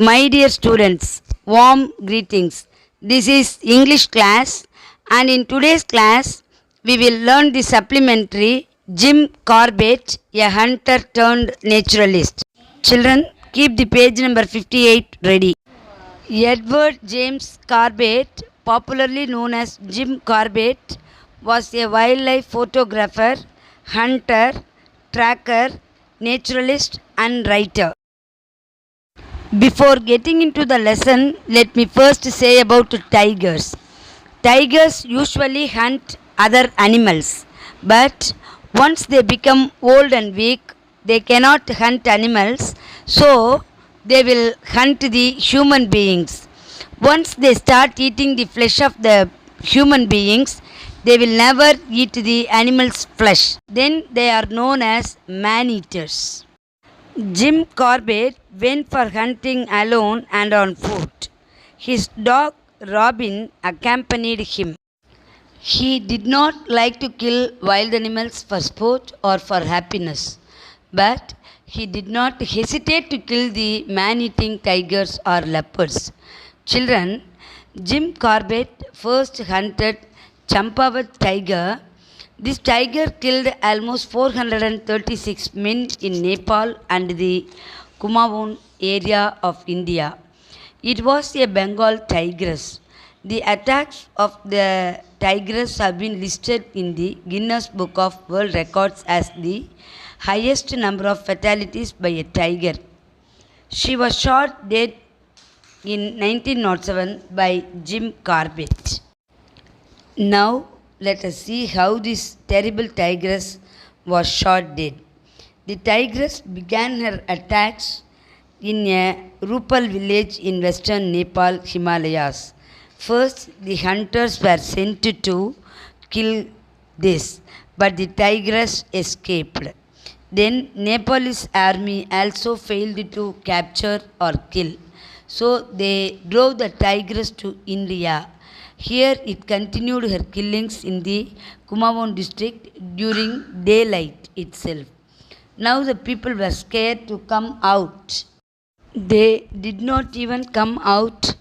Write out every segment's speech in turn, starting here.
My dear students, warm greetings. This is English class, and in today's class we will learn the supplementary Jim Corbett, a hunter turned naturalist. Children, keep the page number 58 ready. Edward James Corbett, popularly known as Jim Corbett, was a wildlife photographer, hunter, tracker, naturalist, and writer. Before getting into the lesson, let me first say about tigers. Tigers usually hunt other animals, but once they become old and weak, they cannot hunt animals, so they will hunt the human beings. Once they start eating the flesh of the human beings, they will never eat the animal's flesh. Then they are known as man eaters. Jim Corbett went for hunting alone and on foot. His dog Robin accompanied him. He did not like to kill wild animals for sport or for happiness, but he did not hesitate to kill the man-eating tigers or leopards. Children, Jim Corbett first hunted Champawat tiger. This tiger killed almost 436 men in Nepal and the Kumaon area of India. It was a Bengal tigress. The attacks of the tigress have been listed in the Guinness Book of World Records as the highest number of fatalities by a tiger. She was shot dead in 1907 by Jim Corbett. Now, let us see how this terrible tigress was shot dead. The tigress began her attacks in a Rupal village in western Nepal, Himalayas. First, the hunters were sent to kill this, but the tigress escaped. Then, Nepalese army also failed to capture or kill. So, they drove the tigress to India. Here it continued her killings in the Kumaon district during daylight itself. Now the people were scared to come out. They did not even come out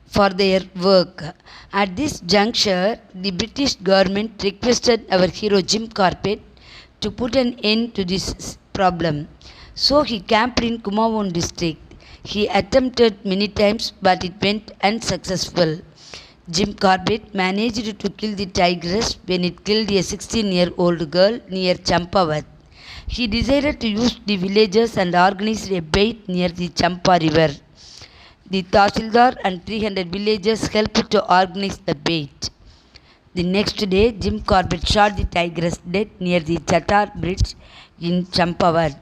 for their work. At this juncture, the British government requested our hero Jim Corbett to put an end to this problem. So he camped in Kumaon district. He attempted many times, but it went unsuccessful. Jim Corbett managed to kill the tigress when it killed a 16-year-old girl near Champawat. He decided to use the villagers and organized a bait near the Champa river. The Tahsildar and 300 villagers helped to organize the bait. The next day, Jim Corbett shot the tigress dead near the Chattar bridge in Champawat.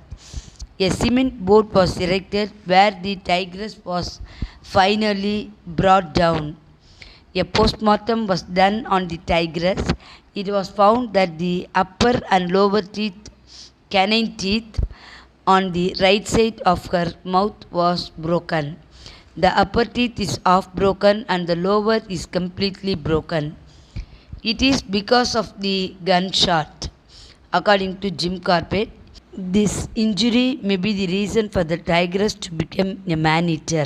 A cement boat was erected where the tigress was finally brought down. A postmortem was done on the tigress. It was found that the upper and lower canine teeth on the right side of her mouth was broken. The upper teeth is half broken and the lower is completely broken. It is because of the gunshot. According to Jim Corbett, this injury may be the reason for the tigress to become a man-eater.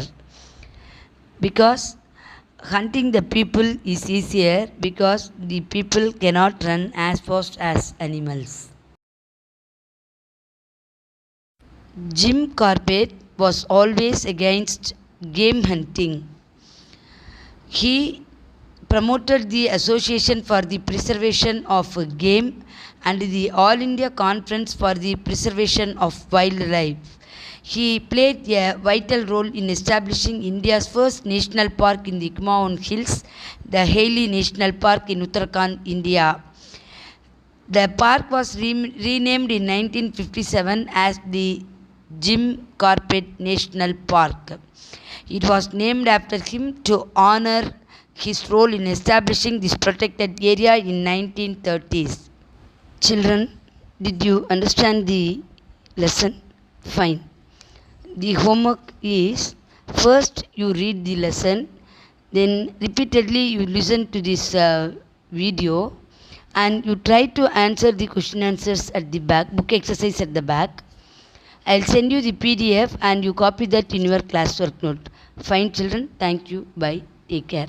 Because hunting the people is easier because the people cannot run as fast as animals. Jim Corbett was always against game hunting. He promoted the Association for the Preservation of Game and the All India Conference for the Preservation of Wildlife. He played a vital role in establishing India's first national park in the Kumaon Hills, the Hailey National Park in Uttarakhand, India. The park was renamed in 1957 as the Jim Corbett National Park. It was named after him to honor his role in establishing this protected area in 1930s. Children, did you understand the lesson? Fine. The homework is, first you read the lesson, then repeatedly you listen to this video and you try to answer the question answers at the back, book exercise at the back. I'll send you the PDF and you copy that in your classwork note. Fine, children. Thank you. Bye. Take care.